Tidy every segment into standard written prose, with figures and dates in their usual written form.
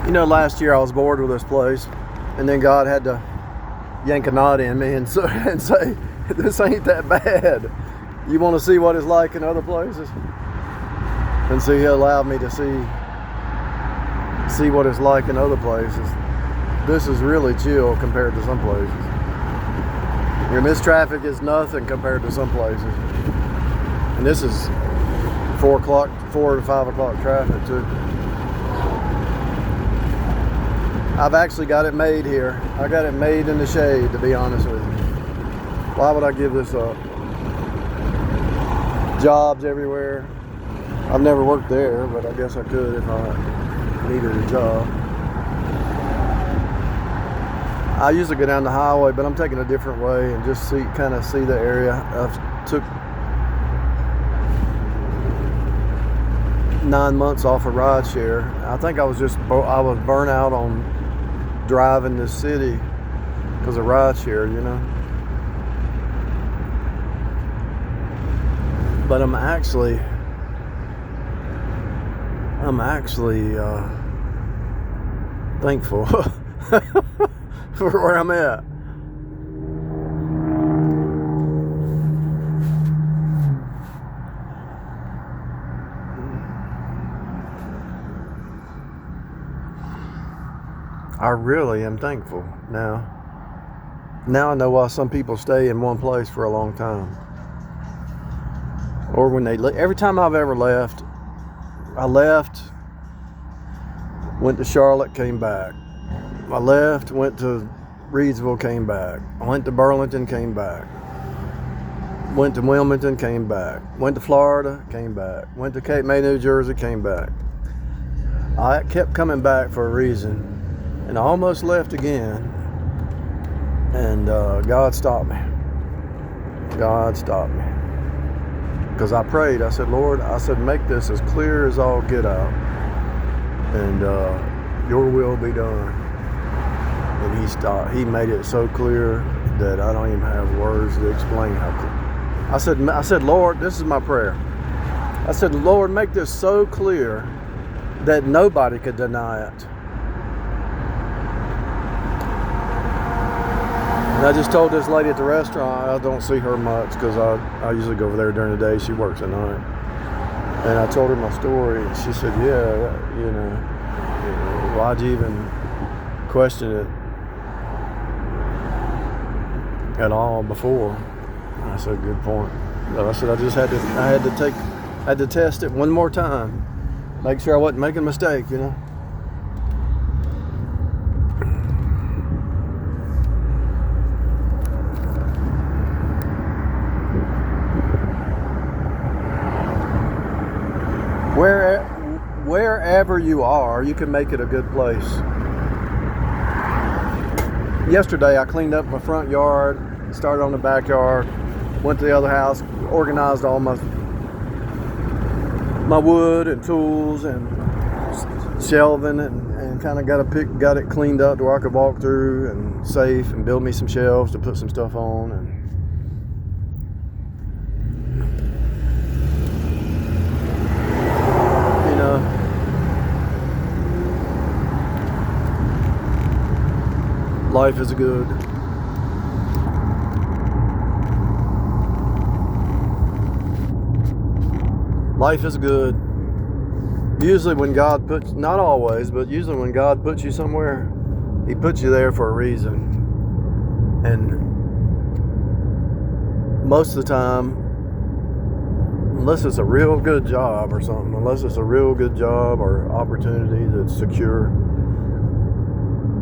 You know, last year I was bored with this place, and then God had to yank a knot in me and say, this ain't that bad. You want to see what it's like in other places? And so He allowed me to see what it's like in other places. This is really chill compared to some places. And this traffic is nothing compared to some places. And this is 4 to 5 o'clock traffic too. I've actually got it made here. I got it made in the shade, to be honest with you. Why would I give this up? Jobs everywhere. I've never worked there, but I guess I could if I needed a job. I usually go down the highway, but I'm taking a different way and just kind of see the area. I took 9 months off of rideshare. I think I was burnt out on driving this city because of rideshare, you know. But I'm actually thankful for where I'm at. I really am thankful now. Now I know why some people stay in one place for a long time. Or when they every time I've ever left, I left, went to Charlotte, came back. I left, went to Reidsville, came back. I went to Burlington, came back. Went to Wilmington, came back. Went to Florida, came back. Went to Cape May, New Jersey, came back. I kept coming back for a reason. And I almost left again, and God stopped me. God stopped me. Because I prayed, I said, Lord, make this as clear as all get out, and your will be done. And He stopped. He made it so clear that I don't even have words to explain how clear. I said, Lord, this is my prayer. I said, Lord, make this so clear that nobody could deny it. And I just told this lady at the restaurant, I don't see her much because I usually go over there during the day. She works at night. And I told her my story, and she said, yeah, you know, why'd you even question it at all before? And I said, good point. But I said, I had to test it one more time. Make sure I wasn't making a mistake, you know. Wherever you are, you can make it a good place. Yesterday, I cleaned up my front yard, started on the backyard, went to the other house, organized all my wood and tools and shelving, and kind of got it cleaned up to where I could walk through and safe and build me some shelves to put some stuff on. And life is good. Life is good. Usually when God puts, not always, but usually when God puts you somewhere, He puts you there for a reason. And most of the time, unless it's a real good job or something, unless it's a real good job or opportunity that's secure,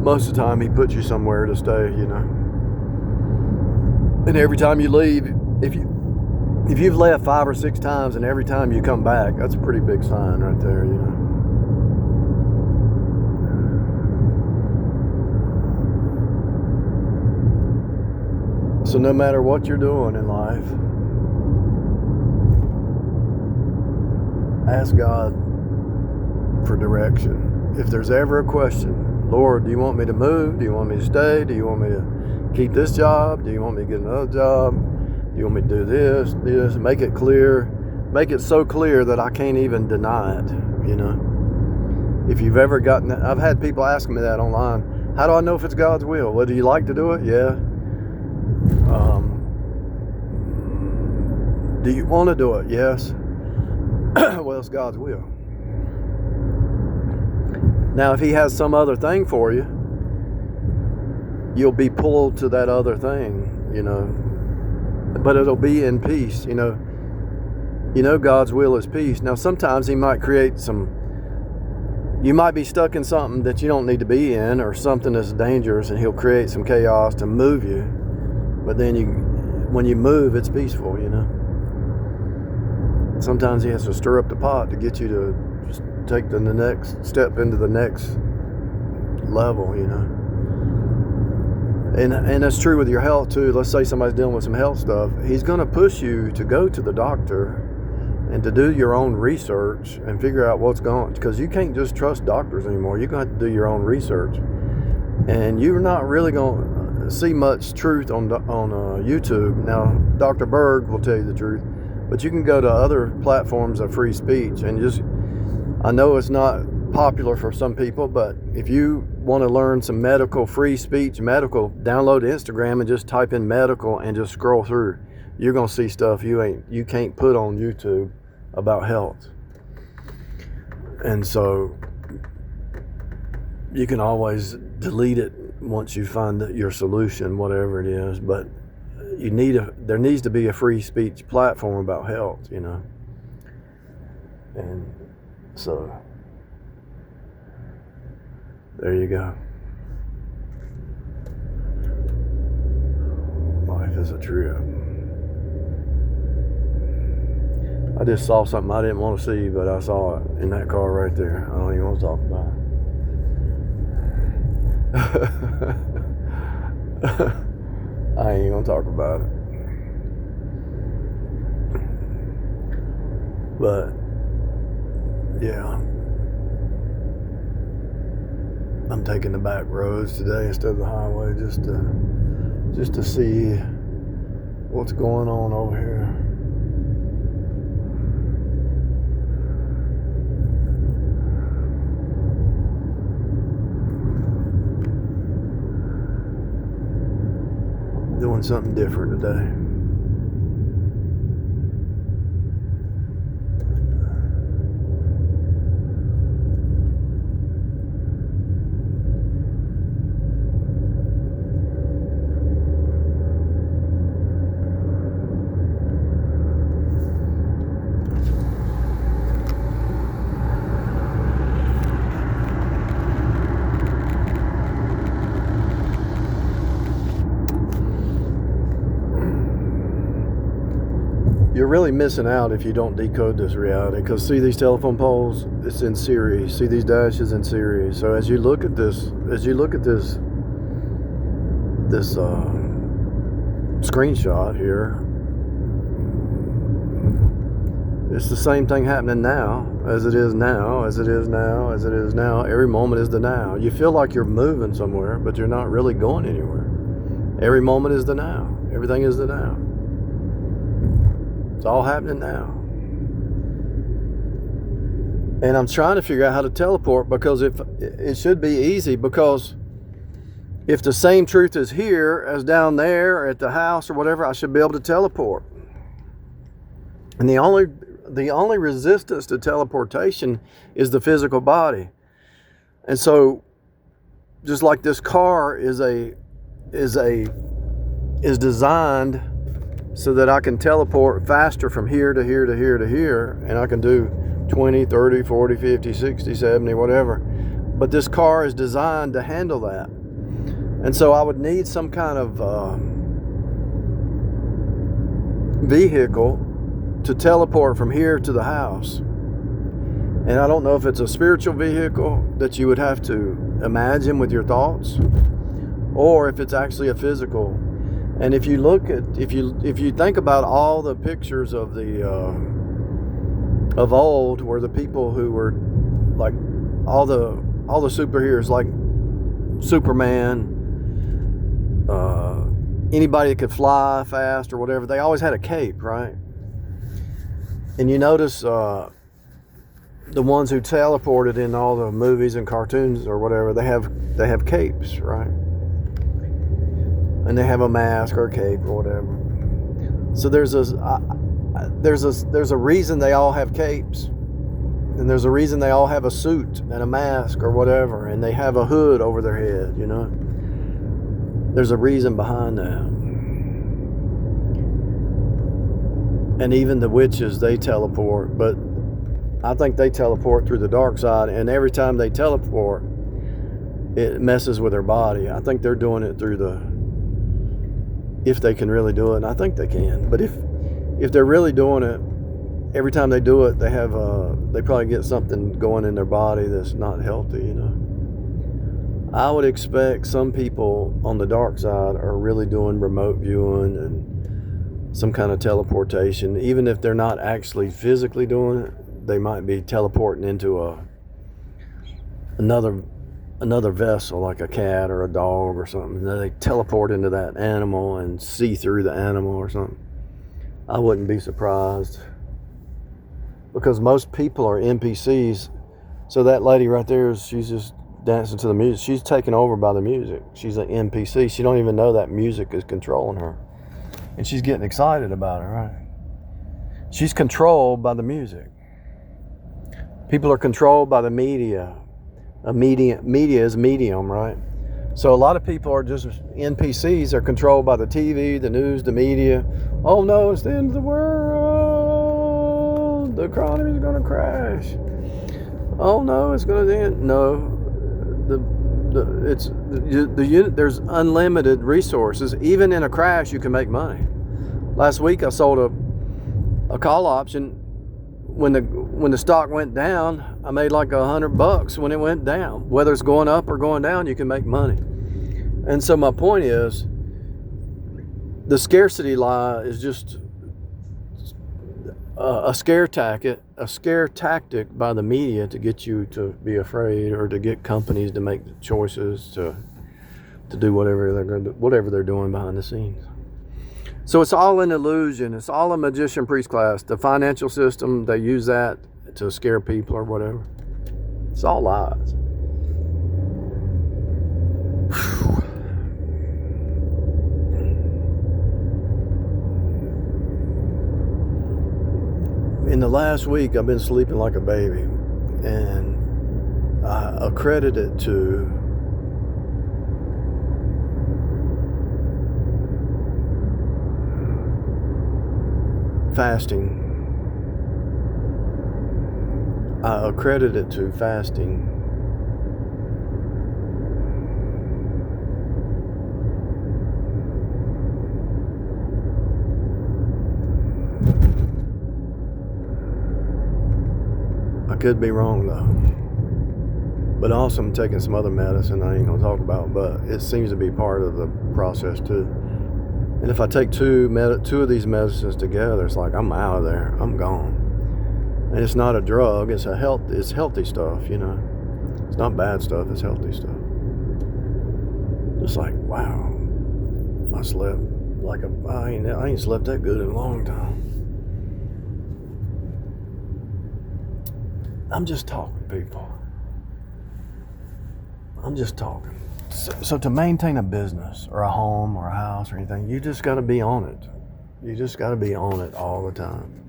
most of the time He puts you somewhere to stay, you know. And every time you leave, if you've left 5 or 6 times and every time you come back, that's a pretty big sign right there, you know. So no matter what you're doing in life, ask God for direction. If there's ever a question, Lord, do you want me to move? Do you want me to stay? Do you want me to keep this job? Do you want me to get another job? Do you want me to do this? Make it clear. Make it so clear that I can't even deny it, you know. If you've ever gotten that, I've had people asking me that online. How do I know if it's God's will? Well, do you like to do it? Yeah. Do you want to do it? Yes. Well, it's God's will. Now, if he has some other thing for you, you'll be pulled to that other thing, you know. But it'll be in peace, you know. You know God's will is peace. Now, sometimes he might create you might be stuck in something that you don't need to be in, or something that's dangerous, and he'll create some chaos to move you. But then when you move, it's peaceful, you know. Sometimes he has to stir up the pot to get you to just take the next step into the next level, you know. And that's true with your health too. Let's say somebody's dealing with some health stuff. He's going to push you to go to the doctor and to do your own research and figure out what's going on, because you can't just trust doctors anymore. You're going to have to do your own research, and you're not really going to see much truth on YouTube. Now, Dr. Berg will tell you the truth, but you can go to other platforms of free speech and I know it's not popular for some people, but if you want to learn some medical free speech, download Instagram and just type in medical and just scroll through. You're going to see stuff you can't put on YouTube about health. And so you can always delete it once you find your solution, whatever it is, but there needs to be a free speech platform about health, you know. And so there you go. Life is a trip. I just saw something I didn't want to see, but I saw it in that car right there. I don't even want to talk about it. I ain't gonna talk about it. But yeah, I'm taking the back roads today instead of the highway just to see what's going on over here. Doing something different today. You're really missing out if you don't decode this reality, because see these telephone poles, it's in series. See these dashes in series. So as you look at this screenshot here, it's the same thing happening now as it is now, as it is now, as it is now. Every moment is the now. You feel like you're moving somewhere, but you're not really going anywhere. Every moment is the now. Everything is the now. It's all happening now. And I'm trying to figure out how to teleport, because if it should be easy, because if the same truth is here as down there or at the house or whatever, I should be able to teleport. And the only resistance to teleportation is the physical body. And so just like this car is designed so that I can teleport faster from here to here to here to here, and I can do 20, 30, 40, 50, 60, 70, whatever. But this car is designed to handle that. And so I would need some kind of vehicle to teleport from here to the house. And I don't know if it's a spiritual vehicle that you would have to imagine with your thoughts, or if it's actually a physical. And if you look at, if you think about all the pictures of of old, where the people who were like all the superheroes, like Superman, anybody that could fly fast or whatever, they always had a cape, right? And you notice the ones who teleported in all the movies and cartoons or whatever, they have capes, right? And they have a mask or a cape or whatever. So there's a reason they all have capes, and there's a reason they all have a suit and a mask or whatever, and they have a hood over their head, you know. There's a reason behind that. And even the witches, they teleport, but I think they teleport through the dark side, and every time they teleport, it messes with their body. I think they're doing it through if they can really do it, and I think they can. But if they're really doing it, every time they do it, they probably get something going in their body that's not healthy, you know. I would expect some people on the dark side are really doing remote viewing and some kind of teleportation. Even if they're not actually physically doing it, they might be teleporting into another vessel, like a cat or a dog or something. They teleport into that animal and see through the animal or something. I wouldn't be surprised, because most people are NPCs. So that lady right there, she's just dancing to the music. She's taken over by the music. She's an NPC. She don't even know that music is controlling her. And she's getting excited about it, right? She's controlled by the music. People are controlled by the media. Media is medium, right? So a lot of people are just NPCs. Are controlled by the TV, the news, the media. Oh no, it's the end of the world. The economy is going to crash. Oh no, it's going to end. No, there's unlimited resources. Even in a crash, you can make money. Last week, I sold a call option. When the stock went down, I made like $100 when it went down. Whether it's going up or going down, you can make money. And so my point is, the scarcity lie is just a scare tactic by the media to get you to be afraid, or to get companies to make choices to do whatever they're doing behind the scenes. So it's all an illusion. It's all a magician priest class. The financial system, they use that to scare people or whatever. It's all lies. In the last week, I've been sleeping like a baby, and I accredit it to fasting. I accredit it to fasting. I could be wrong though. But also I'm taking some other medicine I ain't gonna talk about, but it seems to be part of the process too. And if I take two of these medicines together, it's like I'm out of there. I'm gone. And it's not a drug. It's healthy stuff, you know. It's not bad stuff. It's healthy stuff. It's like, wow, I slept like I ain't slept that good in a long time. I'm just talking, people. I'm just talking. So to maintain a business or a home or a house or anything, you just got to be on it. You just got to be on it all the time.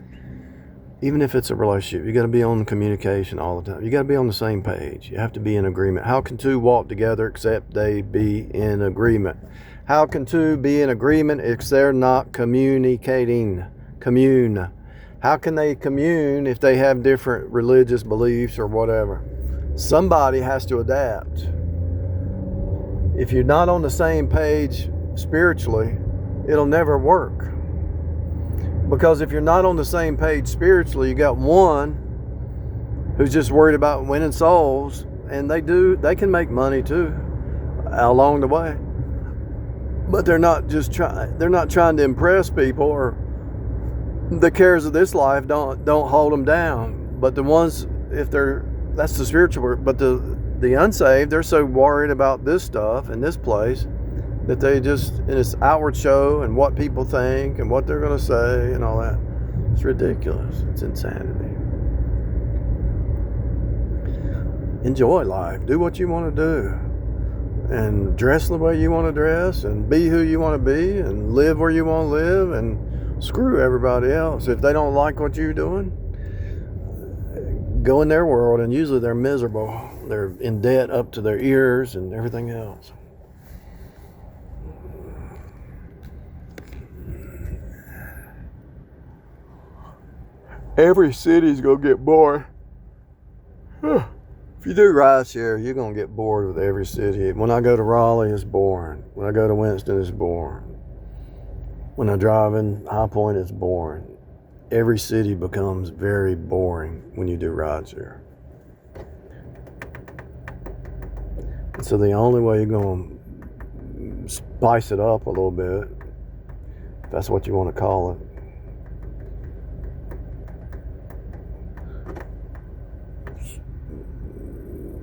Even if it's a relationship, you got to be on communication all the time. You got to be on the same page. You have to be in agreement. How can two walk together except they be in agreement? How can two be in agreement if they're not communicating? Commune. How can they commune if they have different religious beliefs or whatever? Somebody has to adapt. If you're not on the same page spiritually, it'll never work. Because if you're not on the same page spiritually, you got one who's just worried about winning souls, and they can make money too along the way. But they're not trying to impress people, or the cares of this life don't hold them down. But the ones, that's the spiritual work. But the unsaved, they're so worried about this stuff and this place that they just, in its outward show and what people think and what they're going to say and all that, it's ridiculous. It's insanity. enjoy life. Do what you want to do. And dress the way you want to dress, and be who you want to be, and live where you want to live, and screw everybody else. If they don't like what you're doing, go in their world, and usually they're miserable. They're in debt up to their ears and everything else. Every city's gonna get bored. If you do rideshare, you're gonna get bored with every city. When I go to Raleigh, it's boring. When I go to Winston, it's boring. When I drive in High Point, it's boring. Every city becomes very boring when you do rideshare. So the only way you're gonna spice it up a little bit, if that's what you want to call it,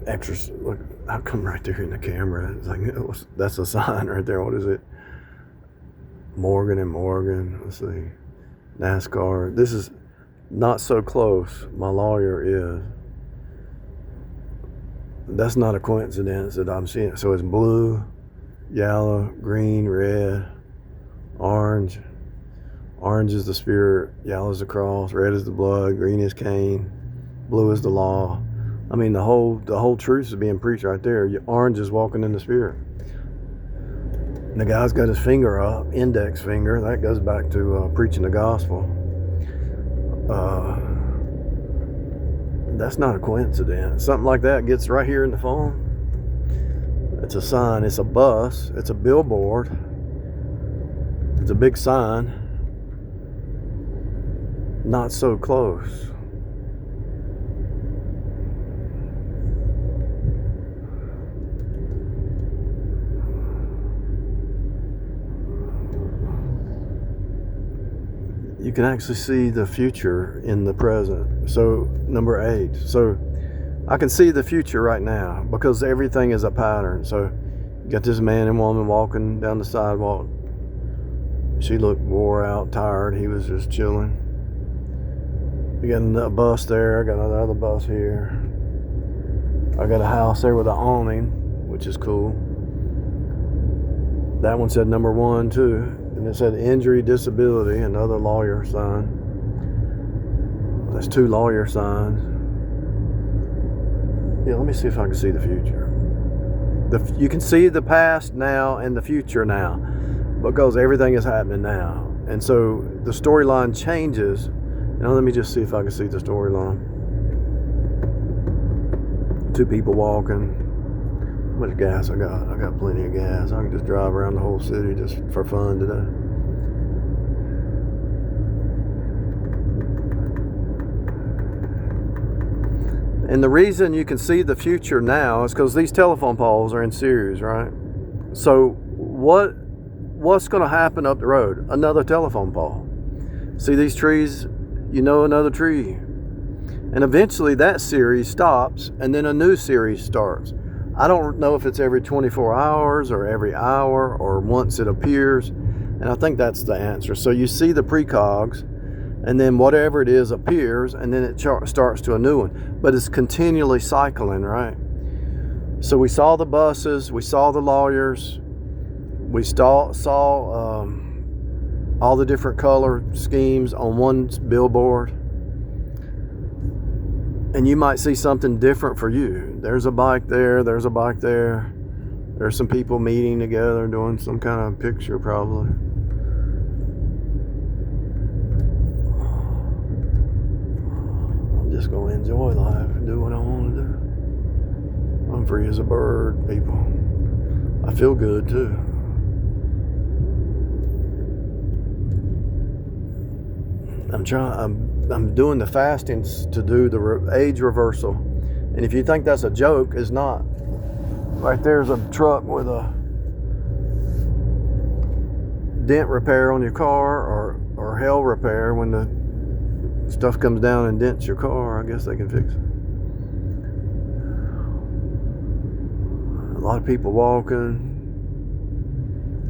extra. Look, I'll come right there in the camera. It's like, that's a sign right there. What is it? Morgan and Morgan. Let's see. NASCAR. This is not so close. My lawyer is. That's not a coincidence that I'm seeing. So it's blue, yellow, green, red, orange. Orange is the spirit, yellow is the cross, red is the blood, green is Cain, blue is the law. I mean, the whole truth is being preached right there. Orange is walking in the spirit. And the guy's got his finger up, index finger. That goes back to preaching the gospel. That's not a coincidence. Something like that gets right here in the phone. It's a sign. It's a bus. It's a billboard. It's a big sign. Not so close. You can actually see the future in the present. So number 8. So I can see the future right now because everything is a pattern. So you got this man and woman walking down the sidewalk. She looked wore out, tired. He was just chilling. You got a bus there. I got another bus here. I got a house there with an awning, which is cool. That one said number 1 too. And it said injury, disability, another lawyer sign. That's 2 lawyer signs. Yeah, let me see if I can see the future. You can see the past now and the future now because everything is happening now. And so the storyline changes. Now let me just see if I can see the storyline. 2 people walking. How much gas I got? I got plenty of gas. I can just drive around the whole city just for fun today. And the reason you can see the future now is because these telephone poles are in series, right? So what's going to happen up the road? Another telephone pole. See these trees? You know, another tree. And eventually that series stops and then a new series starts. I don't know if it's every 24 hours or every hour or once it appears. And I think that's the answer. So you see the precogs and then whatever it is appears and then it starts to a new one. But it's continually cycling, right? So we saw the buses, we saw the lawyers, we saw all the different color schemes on one billboard. And you might see something different for you. There's a bike there, there's a bike there. There's some people meeting together, doing some kind of picture probably. I'm just going to enjoy life and do what I want to do. I'm free as a bird, people. I feel good too. I'm doing the fastings to do the age reversal. And if you think that's a joke, it's not. Right there's a truck with a dent repair on your car or hail repair. When the stuff comes down and dents your car, I guess they can fix it. A lot of people walking.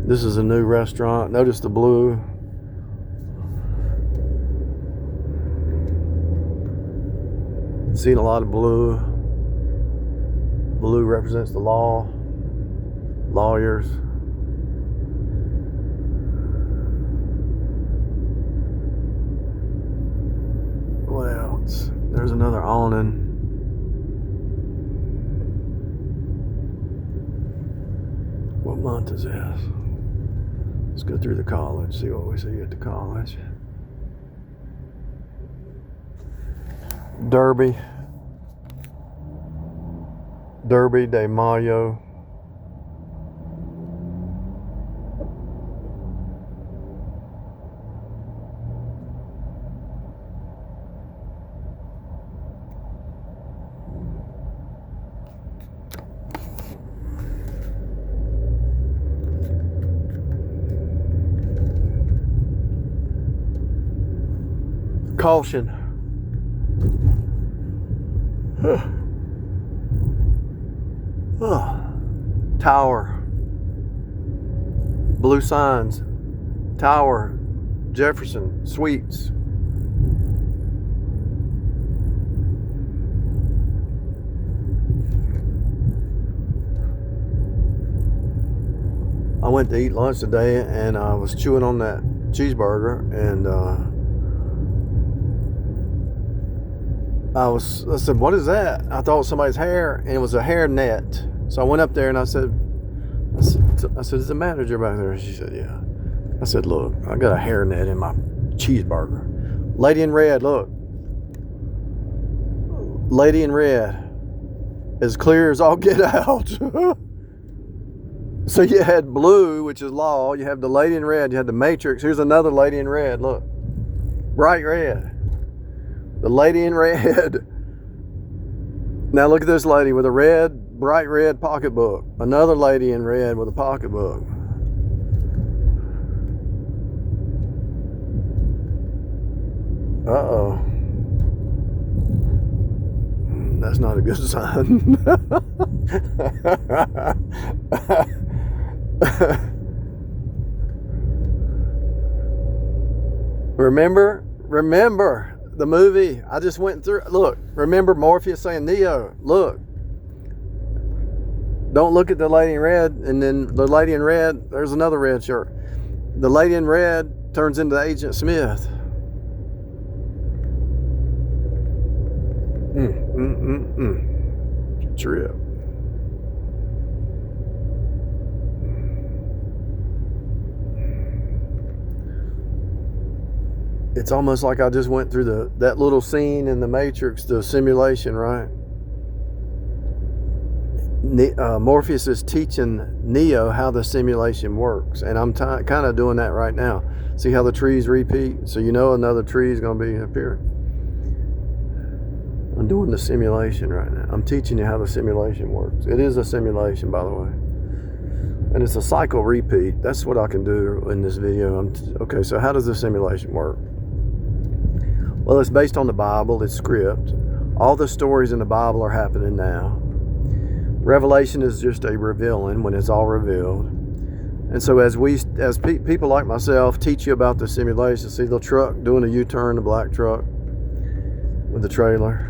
This is a new restaurant. Notice the blue. Seen a lot of blue. Blue represents the law, lawyers. What else? There's another awning. What month is this? Let's go through the college, see what we see at the college. Derby de Mayo. Caution. Tower. Blue signs. Tower. Jefferson. Suites. I went to eat lunch today and I was chewing on that cheeseburger and I said, what is that? I thought it was somebody's hair, and it was a hair net. So I went up there and I said, is the manager back there? She said, yeah. I said, look, I got a hair net in my cheeseburger. Lady in red, look. Lady in red. As clear as all get out. So you had blue, which is law. You have the lady in red. You had the matrix. Here's another lady in red, look. Bright red. The lady in red. Now look at this lady with a red, bright red pocketbook. Another lady in red with a pocketbook. Uh-oh. That's not a good sign. Remember the movie I just went through. Look, remember Morpheus saying, Neo, look. Don't look at the lady in red, and then the lady in red, there's another red shirt. The lady in red turns into Agent Smith. Trip. It's almost like I just went through that little scene in the Matrix, the simulation, right? Morpheus is teaching Neo how the simulation works, and I'm kind of doing that right now. See how the trees repeat? So you know another tree is going to be up here. I'm doing the simulation right now. I'm teaching you how the simulation works. It is a simulation, by the way. And it's a cycle repeat. That's what I can do in this video. Okay, so how does the simulation work? Well, it's based on the Bible. It's script. All the stories in the Bible are happening now. Revelation is just a revealing when it's all revealed. And so as people like myself teach you about the simulation, see the truck doing a U-turn, the black truck with the trailer.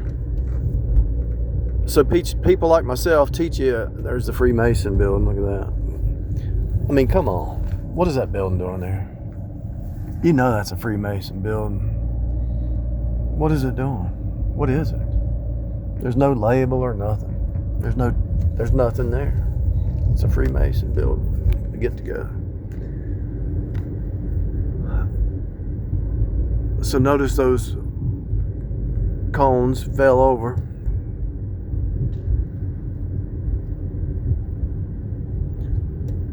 So people like myself teach you, there's the Freemason building, look at that. I mean, come on. What is that building doing there? You know that's a Freemason building. What is it doing? What is it? There's no label or nothing. There's nothing there. It's a Freemason building to get together. So notice those cones fell over.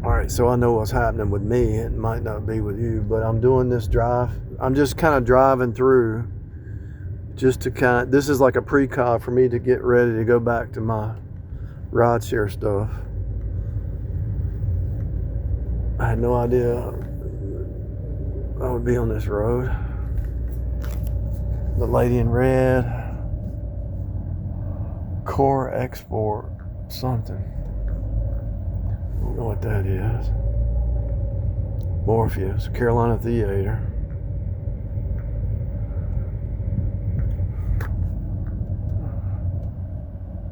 All right, so I know what's happening with me. It might not be with you, but I'm doing this drive. I'm just kind of driving through just to this is like a pre-cog for me to get ready to go back to my rideshare stuff. I had no idea I would be on this road. The lady in red, core export something. I don't know what that is. Morpheus, Carolina Theater.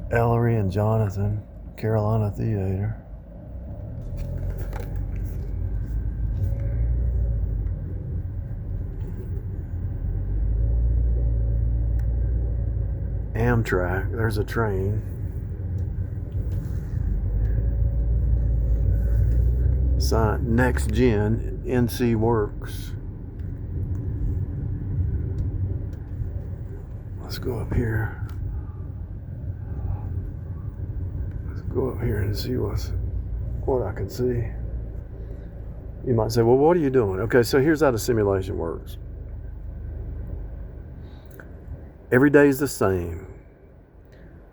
Ellery and Jonathan. Carolina Theater. Amtrak, there's a train. Sign Next Gen NC Works. Let's go up here. Let's go up here and see what I can see. You might say, well, what are you doing? Okay, so here's how the simulation works. Every day is the same,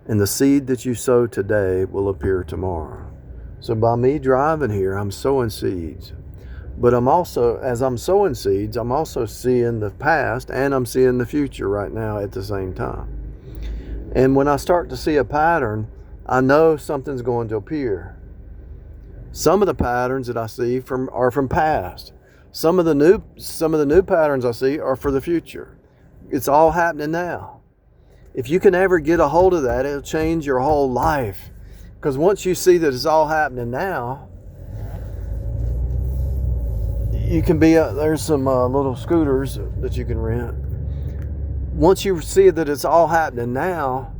and the seed that you sow today will appear tomorrow. So by me driving here, I'm sowing seeds. But as I'm sowing seeds, I'm also seeing the past and I'm seeing the future right now at the same time. And when I start to see a pattern, I know something's going to appear. Some of the patterns that I see are from past. Some of the new patterns I see are for the future. It's all happening now. If you can ever get a hold of that, it'll change your whole life. Because once you see that it's all happening now, you can be, there's some little scooters that you can rent. Once you see that it's all happening now,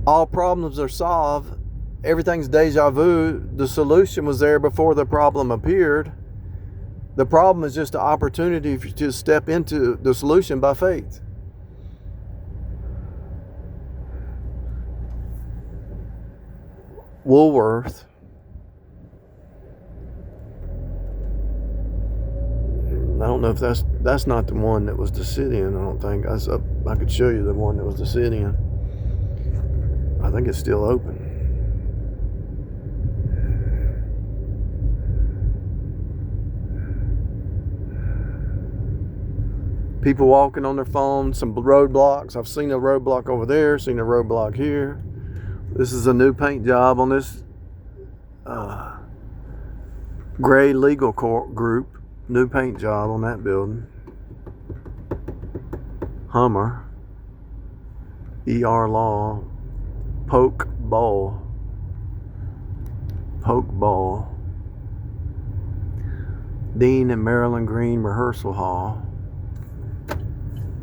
all problems are solved, everything's deja vu, the solution was there before the problem appeared. The problem is just an opportunity for you to step into the solution by faith. Woolworth. I don't know if that's not the one that was Decidian. I don't think. I could show you the one that was Decidian. I think it's still open. People walking on their phones, some roadblocks. I've seen a roadblock over there, seen a roadblock here. This is a new paint job on this Gray Legal Group. New paint job on that building. Hummer. ER Law. Poke Ball. Dean and Marilyn Green Rehearsal Hall.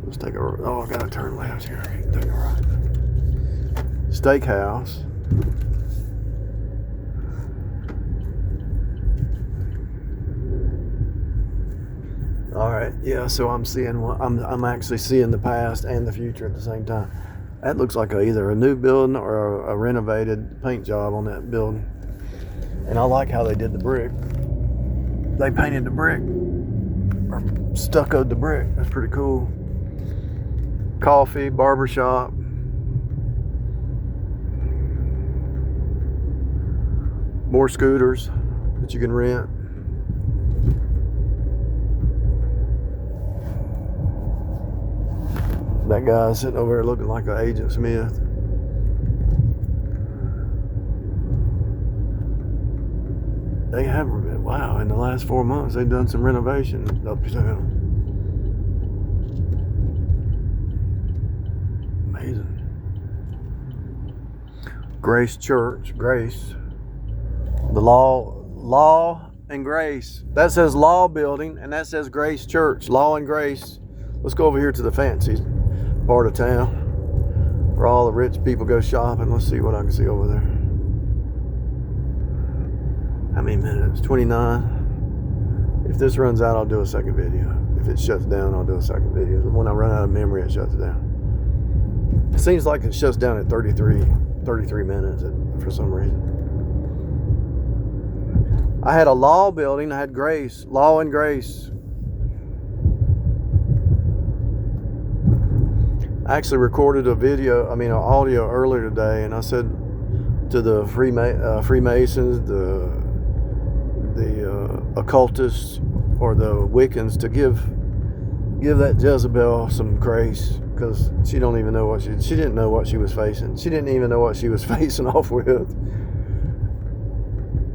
Let's take I gotta turn left here. Take a right. Steakhouse. All right, yeah. So I'm actually seeing the past and the future at the same time. That looks like either a new building or a renovated paint job on that building. And I like how they did the brick. They painted the brick or stuccoed the brick. That's pretty cool. Coffee, barbershop. More scooters that you can rent. That guy sitting over there looking like an Agent Smith. They have, wow, in the last 4 months, they've done some renovation uptown. Amazing. Grace Church, Grace. The law and grace. That says law building, and that says Grace Church, law and grace. Let's go over here to the fancy part of town where all the rich people go shopping. Let's see what I can see over there. How many minutes? 29. If this runs out, I'll do a second video. If it shuts down, I'll do a second video. When I run out of memory, it shuts down. It seems like it shuts down at 33 minutes for some reason. I had a law building. I had grace, law and grace. I actually recorded an audio earlier today, and I said to the Freemasons, the occultists, or the Wiccans to give that Jezebel some grace, because she didn't know what she was facing. She didn't even know what she was facing off with.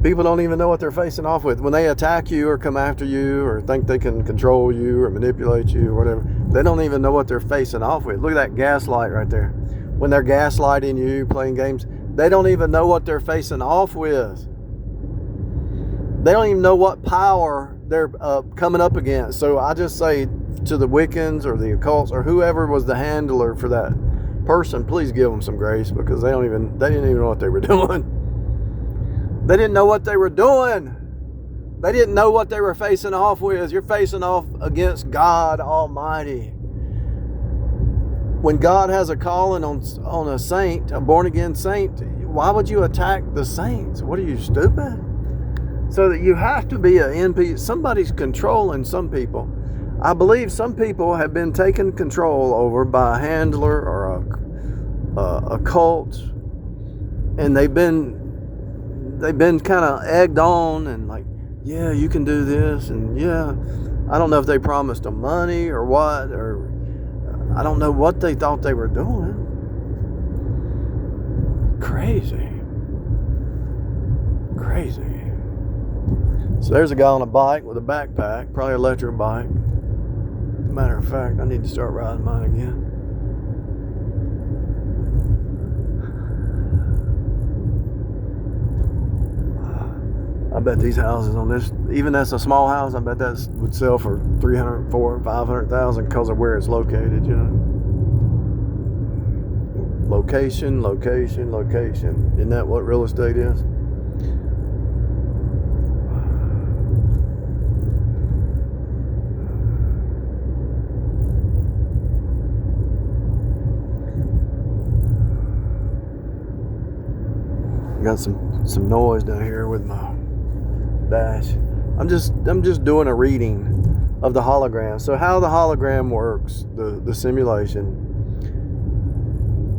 People don't even know what they're facing off with. When they attack you or come after you or think they can control you or manipulate you or whatever, they don't even know what they're facing off with. Look at that gaslight right there. When they're gaslighting you, playing games, They don't even know what they're facing off with. They don't even know what power they're coming up against. So I just say to the Wiccans or the occults or whoever was the handler for that person, please give them some grace, because they didn't even know what they were doing. They didn't know what they were doing. They didn't know what they were facing off with. You're facing off against God Almighty. When God has a calling on a saint, a born-again saint, why would you attack the saints? What are you, stupid? So that you have to be an NP. Somebody's controlling some people. I believe some people have been taken control over by a handler or a cult, and they've been kind of egged on and like, yeah, you can do this, and yeah, I don't know if they promised them money or what, or I don't know what they thought they were doing. Crazy. So there's a guy on a bike with a backpack, probably an electric bike. Matter of fact, I need to start riding mine again. I bet these houses on this, even that's a small house, I bet that would sell for $300,000, $400,000, $500,000 because of where it's located, you know. Location. Isn't that what real estate is? Got some noise down here with my dash. I'm just doing a reading of the hologram. So how the hologram works, the simulation,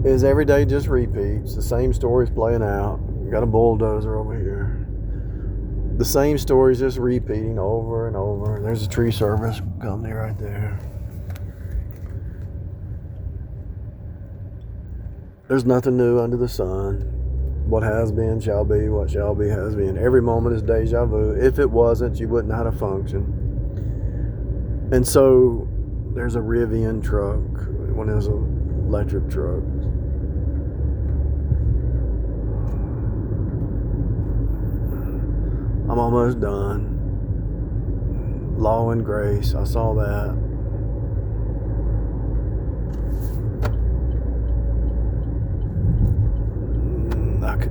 is every day just repeats. The same story's playing out. You got a bulldozer over here. The same story's just repeating over and over. There's a tree service company right there. There's nothing new under the sun. What has been shall be, what shall be has been. Every moment is deja vu. If it wasn't, you wouldn't know how to function. And so there's a Rivian truck, one of those electric trucks. I'm almost done. Law and Grace, I saw that.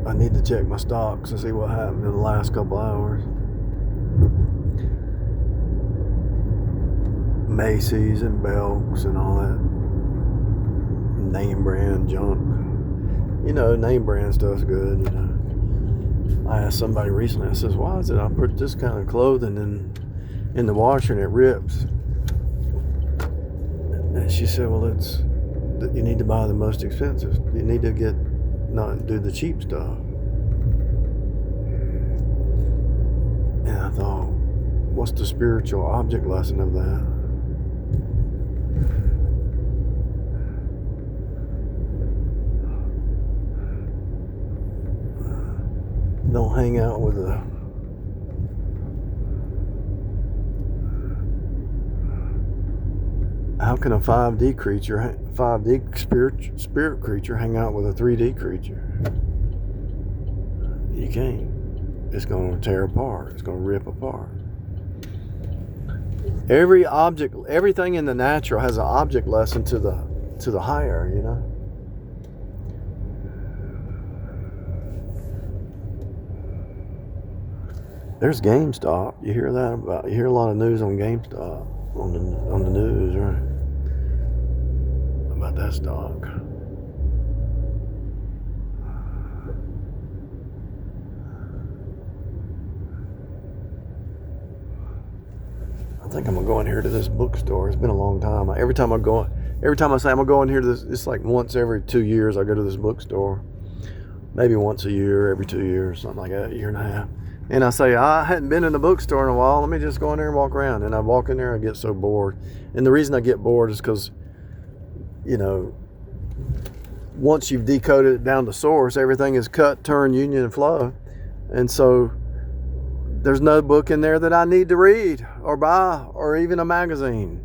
I need to check my stocks and see what happened in the last couple hours. Macy's and Belk's and all that name brand junk. You know, name brand stuff's good, you know. I asked somebody recently, I says, why is it I put this kind of clothing in the washer and it rips? And she said, well, you need to buy the most expensive. You need to not do the cheap stuff. And I thought, what's the spiritual object lesson of that? Don't hang out with how can a 5D spirit creature hang out with a 3D creature? You can't. It's going to tear apart. It's going to rip apart. Everything in the natural has an object lesson to the higher, you know. There's GameStop. You hear that about? You hear a lot of news on GameStop on the news, right? About that stock. I think I'm gonna go in here to this bookstore. It's been a long time. Every time I say I'm gonna go in here to this, it's like once every 2 years I go to this bookstore. Maybe once a year, every 2 years, something like that, a year and a half. And I say, I hadn't been in the bookstore in a while. Let me just go in there and walk around. And I walk in there and I get so bored. And the reason I get bored is because, you know, once you've decoded it down to source, everything is cut, turn, union, and flow. And so there's no book in there that I need to read or buy or even a magazine.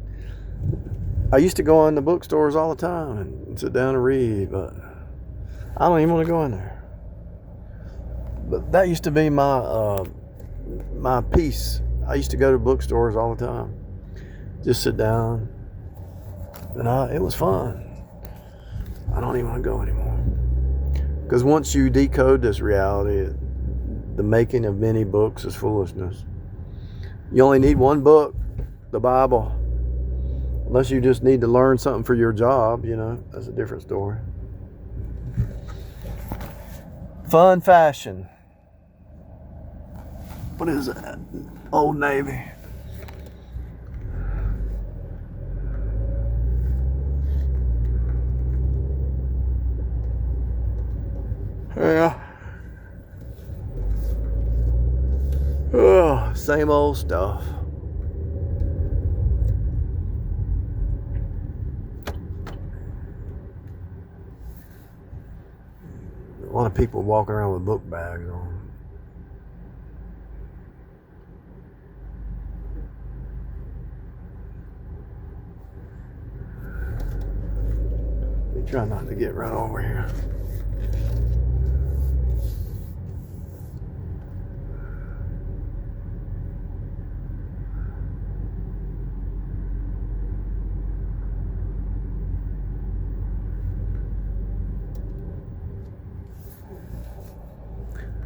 I used to go in the bookstores all the time and sit down and read, but I don't even want to go in there. But that used to be my peace. I used to go to bookstores all the time. Just sit down. And it was fun. I don't even want to go anymore. Because once you decode this reality, the making of many books is foolishness. You only need one book, the Bible. Unless you just need to learn something for your job, that's a different story. Fun fashion. What is that? Old Navy. Yeah. Oh, same old stuff. A lot of people walking around with book bags on. Let me try not to get right over here.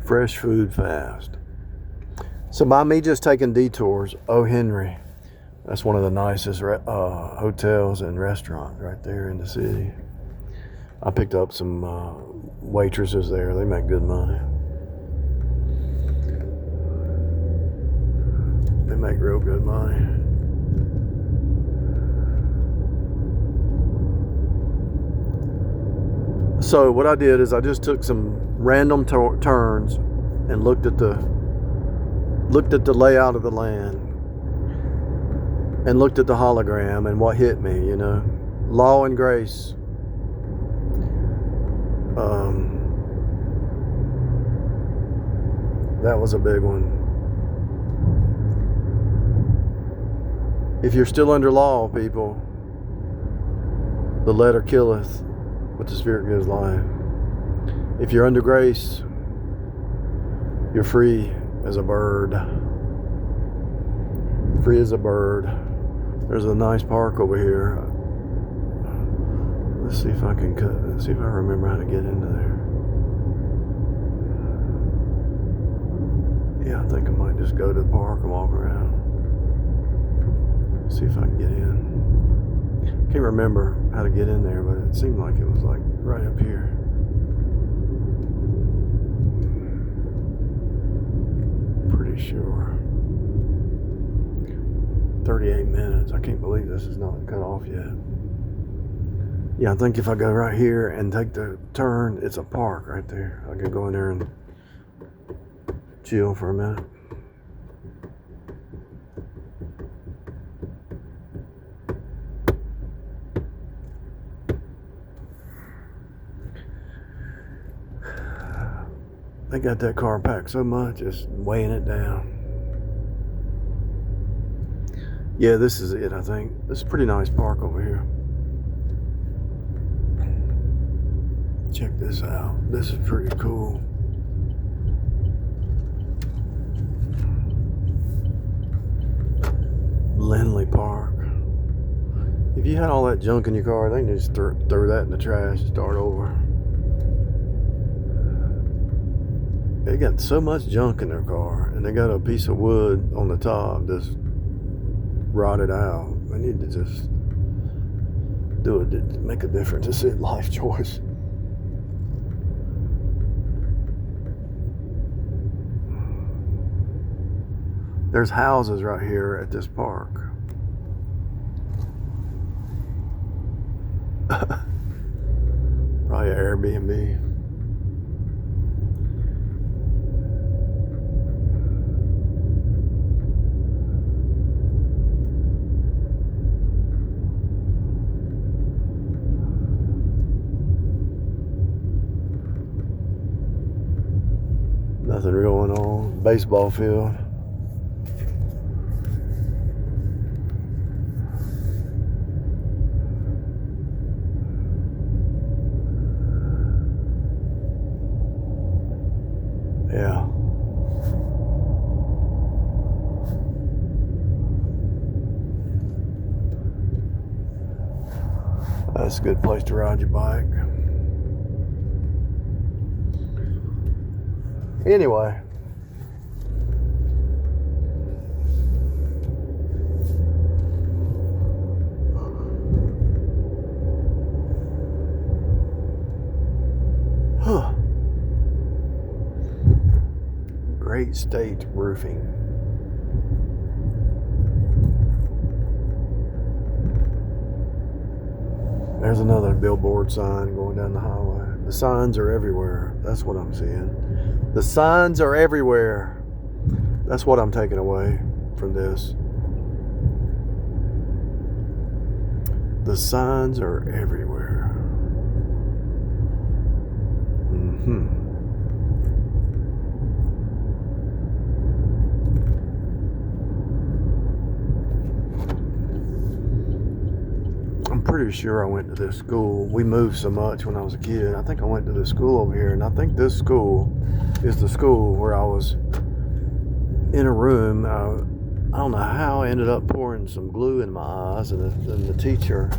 Fresh food fast. So by me just taking detours, O. Henry, that's one of the nicest hotels and restaurants right there in the city. I picked up some waitresses there. They make good money. They make real good money. So what I did is I just took some random turns and looked at the layout of the land and looked at the hologram and what hit me, law and grace. That was a big one. If you're still under law, people, the letter killeth, but the spirit gives life. If you're under grace, you're free as a bird. Free as a bird. There's a nice park over here. Let's see if I remember how to get into there. Yeah, I think I might just go to the park and walk around. See if I can get in. Can't remember how to get in there, but it seemed like it was like right up here. Pretty sure. 38 minutes. I can't believe this is not cut off yet. Yeah, I think if I go right here and take the turn, it's a park right there. I could go in there and chill for a minute. They got that car packed so much, it's weighing it down. Yeah, this is it, I think. This is a pretty nice park over here. Check this out. This is pretty cool. Lindley Park. If you had all that junk in your car, they can just throw that in the trash and start over. They got so much junk in their car, and they got a piece of wood on the top just rotted out. They need to just do it, make a difference. It's a life choice. There's houses right here at this park. Probably an Airbnb. Nothing going on. Baseball field. Yeah. That's a good place to ride your bike. Anyway. Huh. Great State Roofing. There's another billboard sign going down the highway. The signs are everywhere. That's what I'm seeing. The signs are everywhere. That's what I'm taking away from this. The signs are everywhere. I'm pretty sure I went to this school. We moved so much when I was a kid. I think I went to this school over here, and I think this school is the school where I was in a room. I don't know how I ended up pouring some glue in my eyes, and the teacher,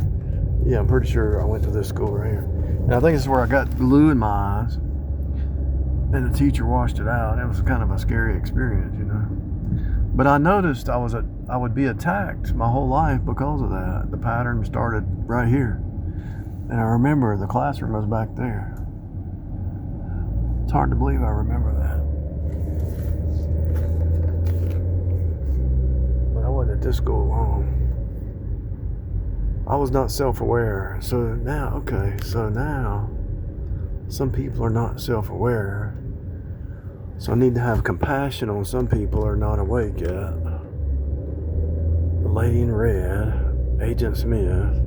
yeah, I'm pretty sure I went to this school right here. And I think this is where I got glue in my eyes, and the teacher washed it out. It was kind of a scary experience, you know. But I noticed I would be attacked my whole life because of that. The pattern started right here. And I remember the classroom was back there. It's hard to believe I remember that. But I wasn't at this school long. I was not self-aware. So now some people are not self-aware. So I need to have compassion on some people who are not awake yet. The Lady in Red, Agent Smith,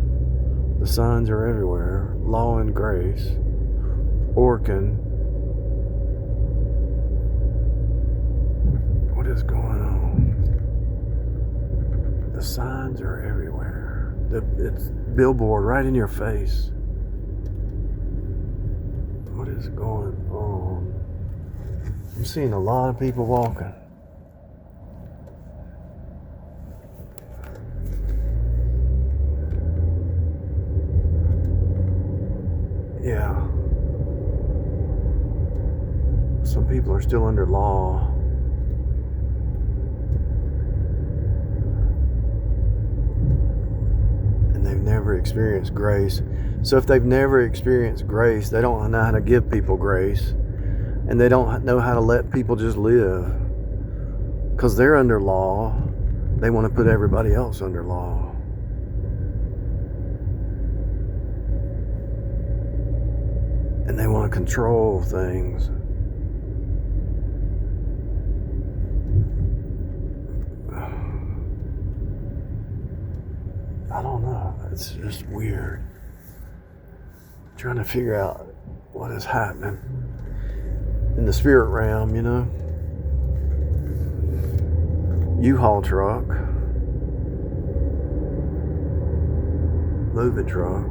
The Signs Are Everywhere, Law and Grace, Orkin. What is going on? The signs are everywhere. It's billboard right in your face. What is going on? I'm seeing a lot of people walking. Yeah. Some people are still under law. And they've never experienced grace. So if they've never experienced grace, they don't know how to give people grace. And they don't know how to let people just live. Because they're under law. They want to put everybody else under law. And they want to control things. I don't know. It's just weird. Trying to figure out what is happening in the spirit realm, you know. U-Haul truck, moving truck,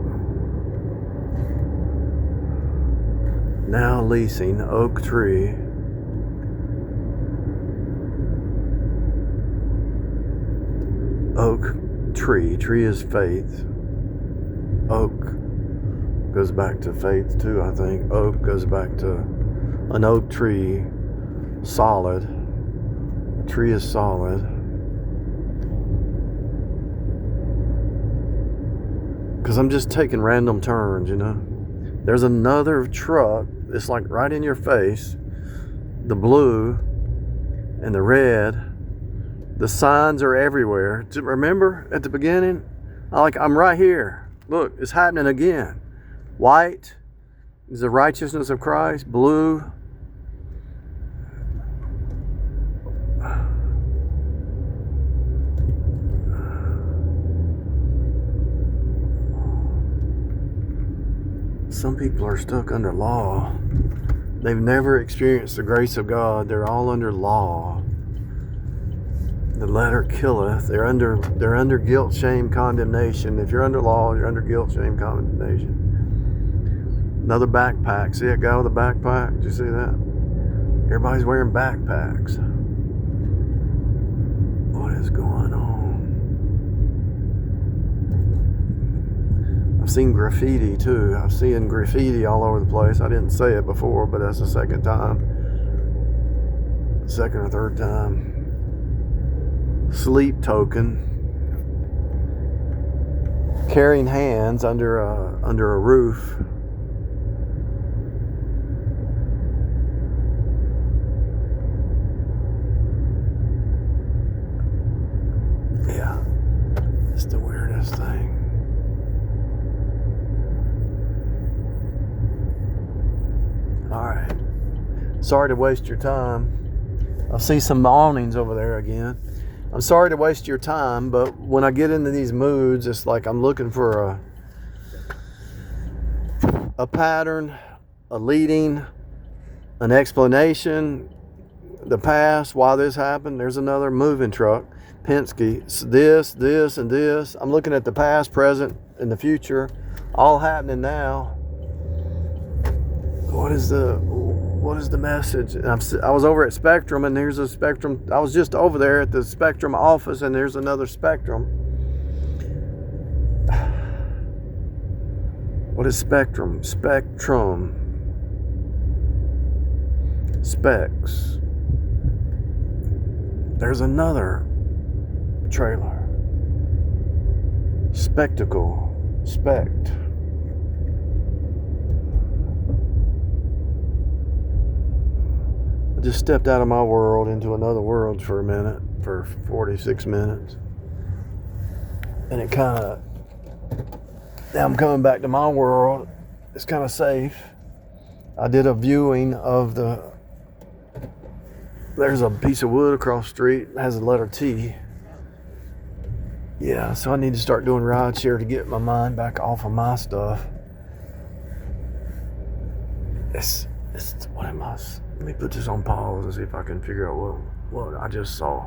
now leasing oak tree, tree is faith, oak goes back to faith too, I think. Oak goes back to an oak tree, solid. A tree is solid. Because I'm just taking random turns, you know. There's another truck. It's like right in your face. The blue and the red. The signs are everywhere. Remember at the beginning? I'm right here. Look, it's happening again. White is the righteousness of Christ. Blue. Some people are stuck under law. They've never experienced the grace of God. They're all under law. The letter killeth. They're under guilt, shame, condemnation. If you're under law, you're under guilt, shame, condemnation. Another backpack. See that guy with a backpack? Did you see that? Everybody's wearing backpacks. What is going on? I've seen graffiti too. I've seen graffiti all over the place. I didn't say it before, but that's the second or third time. Sleep token. Carrying hands under a roof. Yeah, it's the weirdest thing. All right. Sorry to waste your time. I see some awnings over there again. I'm sorry to waste your time, but when I get into these moods, it's like I'm looking for a pattern, a leading, an explanation, the past, why this happened. There's another moving truck, Penske. It's this, and this. I'm looking at the past, present, and the future, all happening now. What is the message? I was over at Spectrum, and there's a Spectrum. I was just over there at the Spectrum office, and there's another Spectrum. What is Spectrum? Spectrum. Specs. There's another trailer. Spectacle. Spect. Just stepped out of my world into another world for a minute, for 46 minutes. And it kind of, now I'm coming back to my world. It's kind of safe. I did a viewing of there's a piece of wood across the street. It has the letter T. Yeah, so I need to start doing rideshare to get my mind back off of my stuff. What am I? Let me put this on pause and see if I can figure out what I just saw.